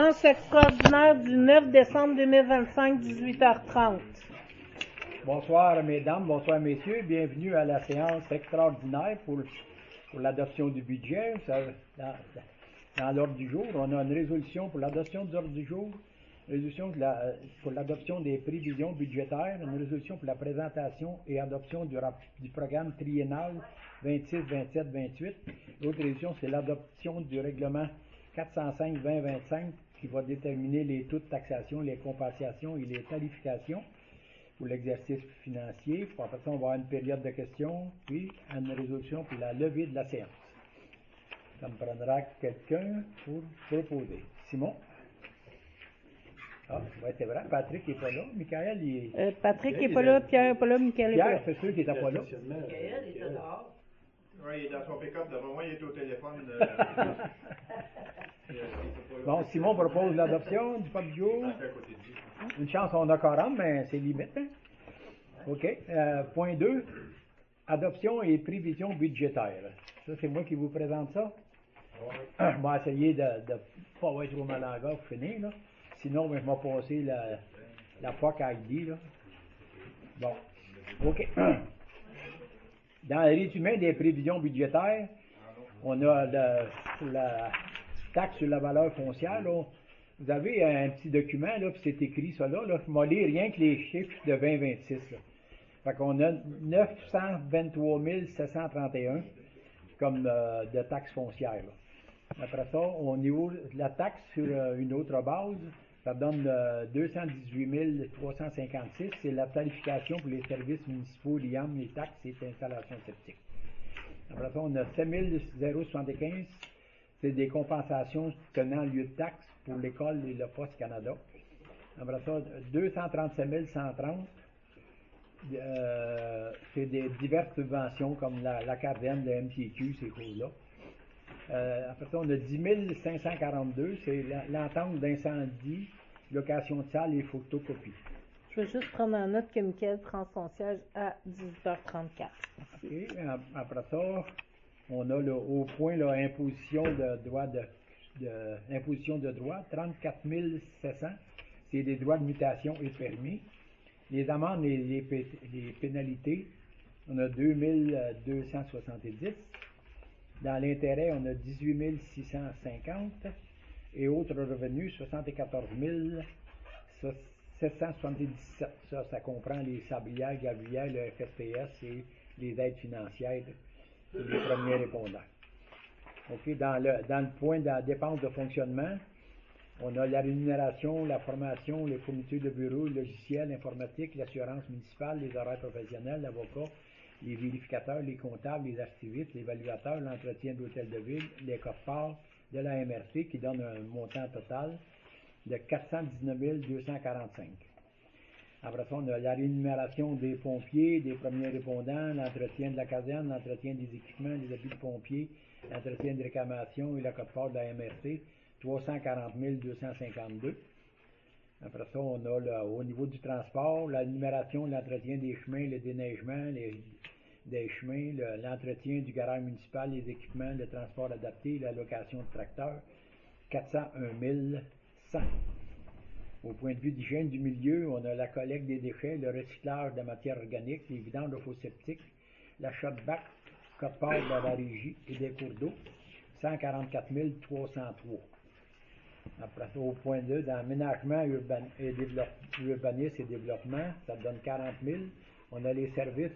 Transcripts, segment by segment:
séance extraordinaire du 9 décembre 2025, 18h30. Bonsoir mesdames, bonsoir messieurs, bienvenue à la séance extraordinaire pour l'adoption du budget. Dans l'ordre du jour, on a une résolution pour l'adoption de l'ordre du jour, résolution pour l'adoption des prévisions budgétaires, une résolution pour la présentation et adoption du programme triennal 26, 27, 28. L'autre résolution, c'est l'adoption du règlement 405-2025 qui va déterminer les taux de taxation, les compensations et les tarifications pour l'exercice financier. Après ça, on va avoir une période de questions, puis une résolution pour la levée de la séance. Ça me prendra quelqu'un pour proposer. Simon? Ah, ouais, c'est vrai, Patrick n'est pas là. Michael, il est... Patrick n'est pas là, Pierre n'est pas là, Michael n'est pas là. Pierre, c'est sûr qu'il n'était pas là. Michael, il était dehors. Oui, il est dans son pick-up. D'abord moi, il est au téléphone. Bon, Simon propose l'adoption du du jour. Une chance, on a 40, mais c'est limite. Hein? OK. Point 2, adoption et prévision budgétaire. Ça, c'est moi qui vous présente ça. Je vais essayer de ne pas être trop mal en gare pour finir. Là. Sinon, je vais passer la POC à Heidi. Là. Bon. OK. Dans le résumé des prévisions budgétaires, on a la taxe sur la valeur foncière. Là. Vous avez un petit document, là, puis c'est écrit ça là. Je vais lire rien que les chiffres de 2026. Là. Fait qu'on a 923 731 comme de taxes foncières. Là. Après ça, au niveau de la taxe sur une autre base, ça donne 218 356. C'est la tarification pour les services municipaux, l'IAM, les taxes et installations septiques. Après ça, on a 7 075. C'est des compensations tenant lieu de taxes pour l'école et le Poste Canada. Après ça, 237 130. C'est des diverses subventions comme la CARDEM, le MTQ, ces choses-là. Après ça, on a 10 542. C'est l'entente d'incendie, location de salle et photocopie. Je vais juste prendre en note que Michael prend son siège à 18h34. OK. Après ça, on a au point là, imposition de droit imposition de droit, 34 700. C'est des droits de mutation et permis. Les amendes et les pénalités, on a 2 270. Dans l'intérêt, on a 18 650. Et autres revenus, 74 777. Ça comprend les sablières, gablières, le FSPS et les aides financières pour les premiers répondants. OK, dans le point de la dépense de fonctionnement, on a la rémunération, la formation, les fournitures de bureau, le logiciel, l'informatique, l'assurance municipale, les horaires professionnels, l'avocat, les vérificateurs, les comptables, les archivistes, l'évaluateur, l'entretien d'hôtel de ville, les codes-parts de la MRC qui donne un montant total de 419 245. Après ça, on a la rémunération des pompiers, des premiers répondants, l'entretien de la caserne, l'entretien des équipements, des habits de pompiers, l'entretien des réclamations et la cote-part de la MRC, 340 252. Après ça, on a au niveau du transport, la numération, l'entretien des chemins, le déneigement des chemins, l'entretien du garage municipal, les équipements, le transport adapté, la location de tracteurs, 401 100. Au point de vue d'hygiène du milieu, on a la collecte des déchets, le recyclage de la matière organique, les vidanges de faux septiques, l'achat de bacs, code-part de la régie et des cours d'eau, 144 303. Après ça, au point 2, dans aménagement, urbanisme et développement, ça donne 40 000. On a les services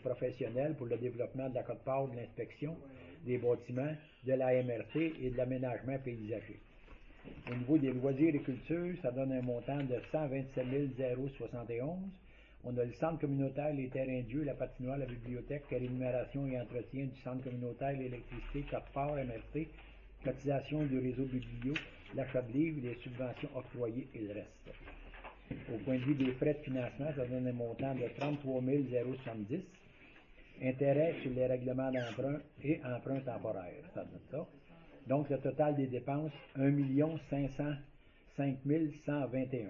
professionnels pour le développement de la quote-part de l'inspection des bâtiments, de la MRC et de l'aménagement paysager. Au niveau des loisirs et culture, ça donne un montant de 127 071. On a le centre communautaire, les terrains de jeu, la patinoire, la bibliothèque, la rémunération et entretien du centre communautaire, l'électricité, quote-part, MRC, cotisation du réseau biblio, l'achat de livres, les subventions octroyées et le reste. Au point de vue des frais de financement, ça donne un montant de 33 070. Intérêt sur les règlements d'emprunt et emprunt temporaire, ça donne ça. Donc, le total des dépenses, 1 505 121.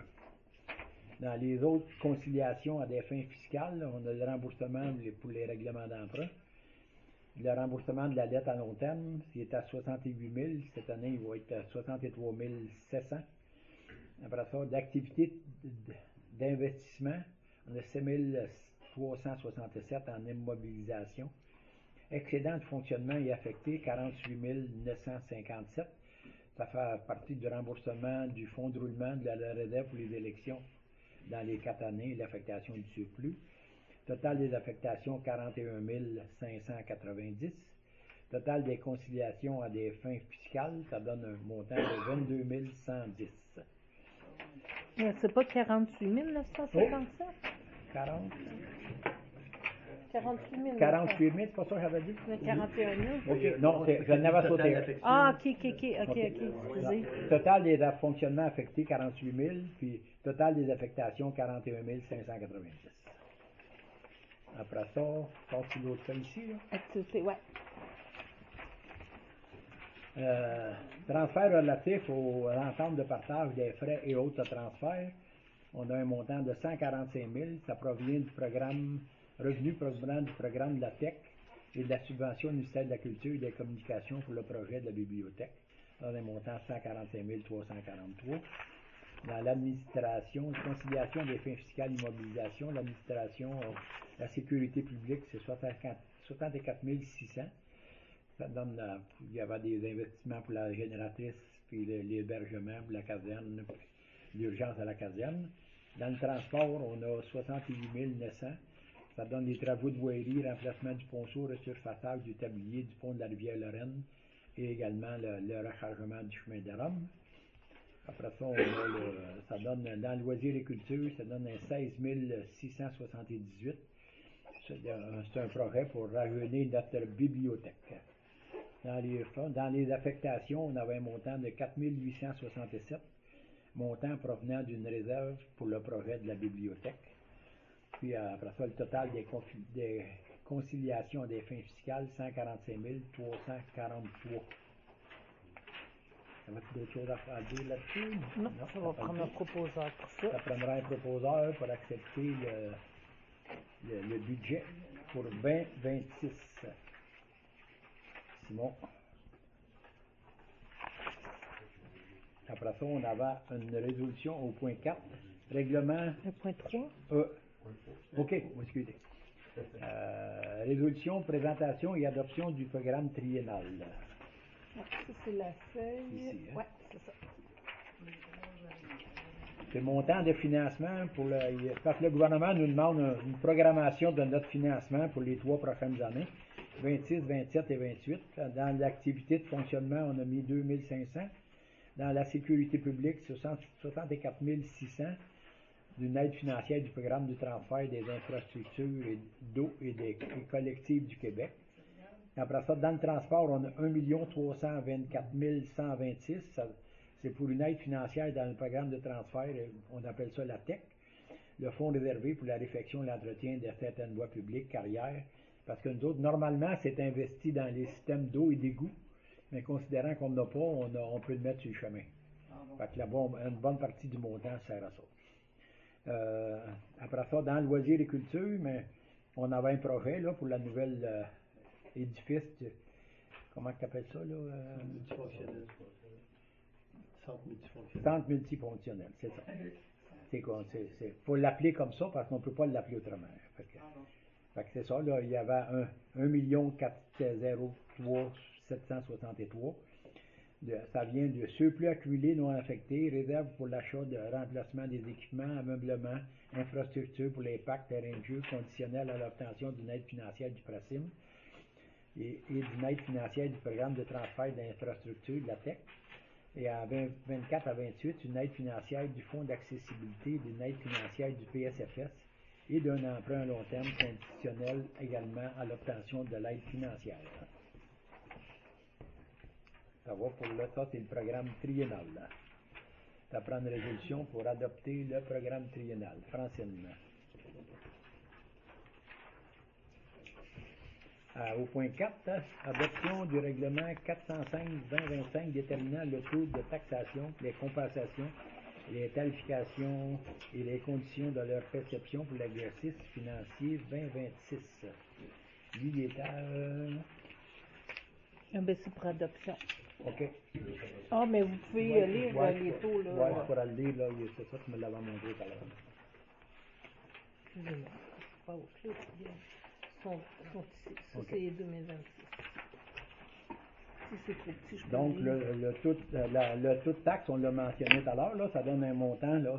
Dans les autres conciliations à des fins fiscales, on a le remboursement pour les règlements d'emprunt. Le remboursement de la dette à long terme, qui est à 68 000. Cette année, il va être à 63 700. Après ça, d'activité d'investissement, on a 7 367 en immobilisation. Excédent de fonctionnement et affecté, 48 957. Ça fait partie du remboursement du fonds de roulement de la réserve pour les élections dans les 4 années, l'affectation du surplus. Total des affectations, 41 590. Total des conciliations à des fins fiscales, ça donne un montant de 22 110. C'est pas 48 957? 40. 48 000. 48 000, c'est pas ça que j'avais dit? Mais 41 000. OK, non, je n'avais sauté un. Ah, ok, excusez. Total des fonctionnements affectés, 48 000, puis total des affectations, 41 590. Après ça, je passe sur l'autre feuille ici. Là. Activité, ouais. Transfert relatif aux ententes de partage des frais et autres transferts. On a un montant de 145 000. Ça provient du programme Revenu provenant du programme de la TEC et de la subvention du ministère de la Culture et des Communications pour le projet de la bibliothèque. On a un montant de 145 343. Dans l'administration, conciliation des fins fiscales, immobilisation, l'administration, la sécurité publique, c'est 64 600. Ça donne, il y avait des investissements pour la génératrice, puis l'hébergement pour la caserne, l'urgence à la caserne. Dans le transport, on a 68 900. Ça donne des travaux de voirie, remplacement du ponceau, resurfaçage du tablier du pont de la rivière Lorraine et également le rechargement du chemin de Rome. Après ça, ça donne dans loisirs et culture, ça donne un 16 678. C'est un projet pour rajeunir notre bibliothèque. Dans les affectations, on avait un montant de 4 867, montant provenant d'une réserve pour le projet de la bibliothèque. Puis après ça, le total des conciliations des fins fiscales, 145 343. Ça va être d'autres choses à dire là-dessus? Non, ça va prendre un proposeur pour ça. Ça prendra un proposeur pour accepter le budget pour 2026. Simon. Après ça, on avait une résolution au point 4. Règlement. Le point 3. OK, excusez. Résolution, présentation et adoption du programme triennal. Ça, c'est la feuille. Ici, hein? Oui, c'est ça. C'est le montant de financement pour parce que le gouvernement nous demande une programmation de notre financement pour les 3 prochaines années, 26, 27 et 28. Dans l'activité de fonctionnement, on a mis 2500. Dans la sécurité publique, 64 600 d'une aide financière du programme de transfert des infrastructures d'eau et des collectives du Québec. Après ça, dans le transport, on a 1 324 126. C'est pour une aide financière dans le programme de transfert, on appelle ça la TEC, le fonds réservé pour la réfection et l'entretien de certaines voies publiques, carrières, parce que nous autres, normalement, c'est investi dans les systèmes d'eau et d'égouts, mais considérant qu'on n'a pas, on peut le mettre sur le chemin. Fait que une bonne partie du montant sert à ça. Après ça, dans le loisir et culture, mais on avait un projet là, pour la nouvelle édifice, comment tu appelles ça? Multifonctionnel. Centre multifonctionnel. Centre multifonctionnel, c'est ça. C'est quoi? Faut l'appeler comme ça parce qu'on ne peut pas l'appeler autrement. Fait que c'est ça, là, il y avait 1 403 763. Ça vient de surplus accumulé non affecté, réserve pour l'achat de remplacement des équipements, ameublement, infrastructure pour les parcs, terrains de jeu, conditionnel à l'obtention d'une aide financière du PRACIM et d'une aide financière du programme de transfert d'infrastructure de la TEC. Et en 24 à 28, une aide financière du Fonds d'accessibilité, d'une aide financière du PSFS et d'un emprunt à long terme conditionnel également à l'obtention de l'aide financière. Ça va pour là, ça c'est le programme triennal. Ça prend une résolution pour adopter le programme triennal. Francine. Au point 4, adoption du règlement 405-2025 déterminant le taux de taxation, les compensations, les tarifications et les conditions de leur perception pour l'exercice financier 2026. Lui, il est à... Ben, c'est pour adoption. OK? Ah, mais vous pouvez lire Ouais, les taux, là. Ouais, je pourrais le lire, là. C'est ça que tu me l'avais montré tout à l'heure. Excusez-moi. C'est pas au clé. Ils sont ici. Ça, OK. c'est 2026. Si c'est trop petit, je peux Donc, le lire. le taux de taxe, on l'a mentionné tout à l'heure, là, ça donne un montant, là.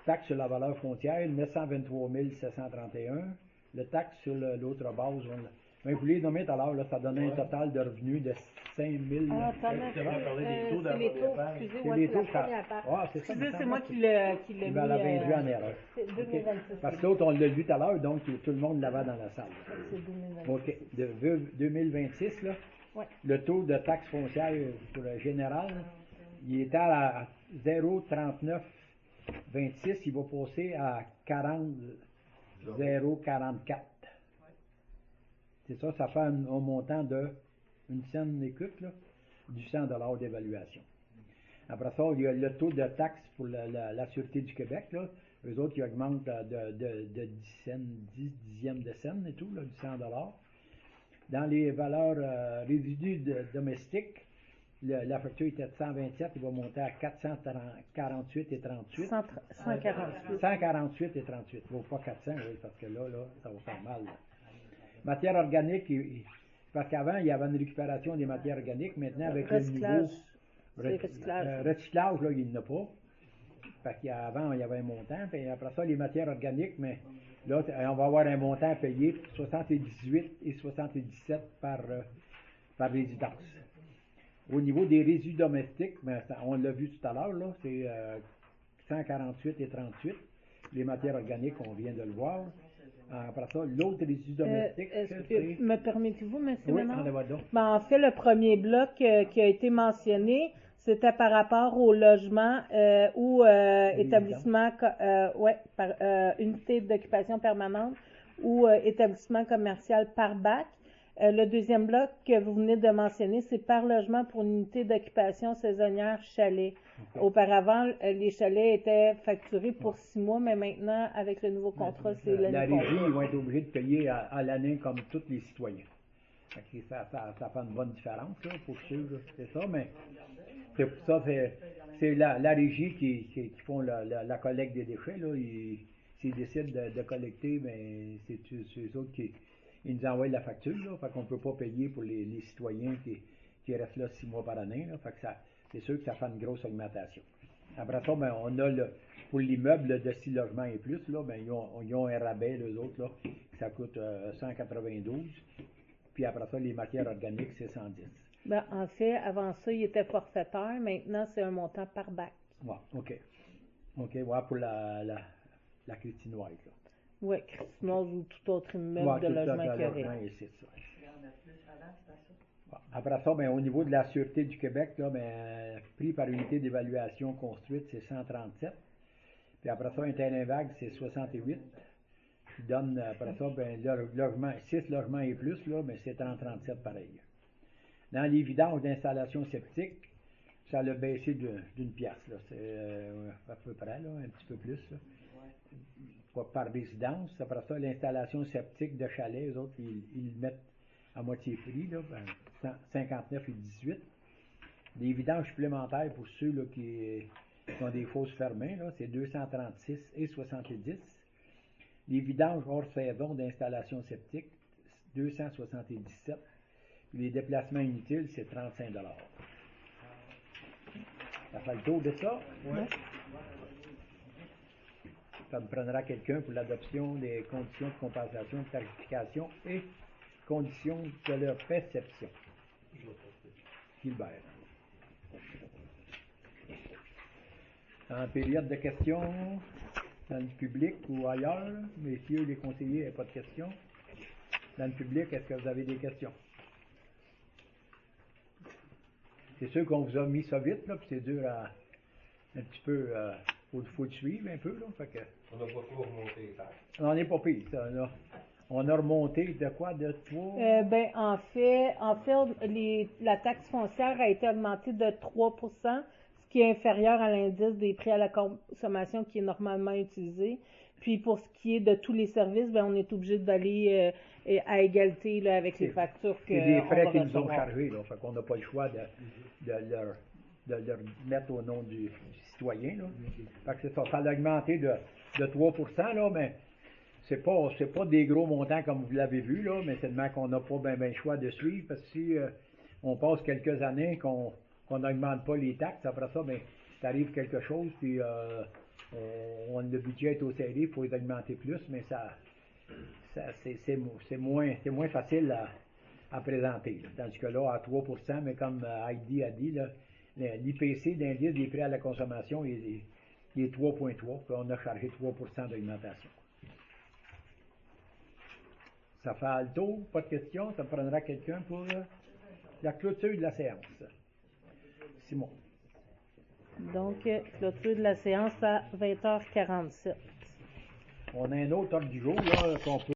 Taxe sur la valeur foncière, 923 731. Le taxe sur l'autre base, mais vous l'avez nommé tout à l'heure, là, ça donnait un total de revenus de 5 000. Ah, attends, Justement, on parlait des taux dans c'est la les première taux, page. excusez, C'est ouais, les c'est taux, la première page. Ah, c'est ça. Excusez, me c'est semblait moi que qui l'ai il mis. l'avait induit en erreur. C'est 2026. Parce que l'autre, on l'a lu tout à l'heure, donc tout le monde l'avait dans la salle. C'est 2026. OK. De 2026, là, Ouais. le taux de taxe foncière pour le général, il était à 0,3926, il va passer à 0,44. C'est ça, ça fait un montant de une scène d'écoute, là, du 100 $ d'évaluation. Après ça, il y a le taux de taxe pour la Sûreté du Québec, là. Eux autres, ils augmentent de 10 dixièmes de scène et tout, là, du 100 $. Dans les valeurs résidus domestiques, la facture était de 127, il va monter à 448 et 38. 148. 148 et 38. Vaut pas 400, oui, parce que là, ça va faire mal. Là. Matière organique, parce qu'avant, il y avait une récupération des matières organiques. Maintenant, avec Recyclage. le C'est nouveau recyclage, là, il n'y en a pas. Parce qu'avant, il y avait un montant. Puis après ça, les matières organiques, mais là, on va avoir un montant à payer 78 et 77 par résidence. Au niveau des résidus domestiques, ben, on l'a vu tout à l'heure, là, c'est 148 et 38. Les matières organiques, on vient de le voir. Après ça, l'autre résidu domestique, c'est... Me permettez-vous, M. Oui, Ménard? en avant donc. Ben, en fait, le premier bloc qui a été mentionné, c'était par rapport au logement ou établissement, unité d'occupation permanente ou établissement commercial par bac. Le deuxième bloc que vous venez de mentionner, c'est par logement pour une unité d'occupation saisonnière chalet. Okay. Auparavant, les chalets étaient facturés pour 6 mois, mais maintenant, avec le nouveau contrat, c'est l'année. La régie, ils vont être obligés de payer à l'année comme tous les citoyens. Ça fait une bonne différence, là, pour sûr, c'est ça, mais c'est pour ça, c'est la régie qui font la collecte des déchets, là. S'ils décident de collecter, ben, c'est eux autres qui nous envoient la facture, là. Fait qu'on ne peut pas payer pour les citoyens qui restent là 6 mois par année, là. Fait que c'est sûr que ça fait une grosse augmentation. Après ça, ben, on a pour l'immeuble de 6 logements et plus, là, ben, ils ont un rabais, les autres, là, ça coûte 192. Puis après ça, les matières organiques, c'est 110. Ben, en fait, avant ça, il était forfaitaire. Maintenant, c'est un montant par bac. Ouais, OK. OK, ouais, pour la Christinoise, là. Oui, Christinoise ou tout autre immeuble de logement qu'il y aurait. C'est ça. Bon, après ça, ben, au niveau de la Sûreté du Québec, là, ben, prix par unité d'évaluation construite, c'est 137. Puis après ça, un terrain vague, c'est 68. Qui donne, après ça, ben, 6 logements et plus, là, ben, c'est 37 pareil. Dans les vidanges d'installation septique, ça l'a baissé d'une pièce, là. C'est à peu près, là, un petit peu plus, là. Par résidence. Après ça, l'installation septique de chalet, eux autres, ils le mettent à moitié prix, là, ben, 59 et 18. Les vidanges supplémentaires pour ceux là, qui ont des fosses fermées, là, c'est 236 et 70. Les vidanges hors saison d'installation septique, 277. Puis les déplacements inutiles, c'est 35 $. Ça fait le tour de ça? Oui. Ça me prendra quelqu'un pour l'adoption des conditions de compensation, de tarification et conditions de leur perception. Gilbert. En période de questions, dans le public ou ailleurs, messieurs les conseillers, il n'y a pas de questions. Dans le public, est-ce que vous avez des questions? C'est sûr qu'on vous a mis ça vite, là, puis c'est dur à un petit peu, faut le suivre un peu, là, fait que... On n'a pas trop remonté ça. On n'est pas pire, ça, là. On a remonté de quoi, de 3? Ben, en fait, la taxe foncière a été augmentée de 3 %, ce qui est inférieur à l'indice des prix à la consommation qui est normalement utilisé. Puis pour ce qui est de tous les services, ben, on est obligé d'aller à égalité là, avec les factures que C'est des frais on va qu'ils nous ont recevoir. chargés, là. Fait qu'on n'a pas le choix de leur mettre au nom du citoyen, là. Fait que c'est ça. Ça a augmenté de 3%, là, mais c'est pas des gros montants comme vous l'avez vu, là, mais c'est seulement qu'on n'a pas ben le choix de suivre, parce que si on passe quelques années qu'on n'augmente pas les taxes, après ça, ben, il arrive quelque chose, puis le budget est au serré, il faut les augmenter plus, mais c'est moins facile à présenter. Là. Dans ce cas-là, à 3%, mais comme Heidi a dit, l'IPC, l'indice des prix à la consommation, il est 3,3, puis on a chargé 3% d'augmentation. Ça fait le tour, pas de questions, ça me prendra quelqu'un pour la clôture de la séance. Simon. Donc, clôture de la séance à 20h47. On a un autre ordre du jour là, qu'on peut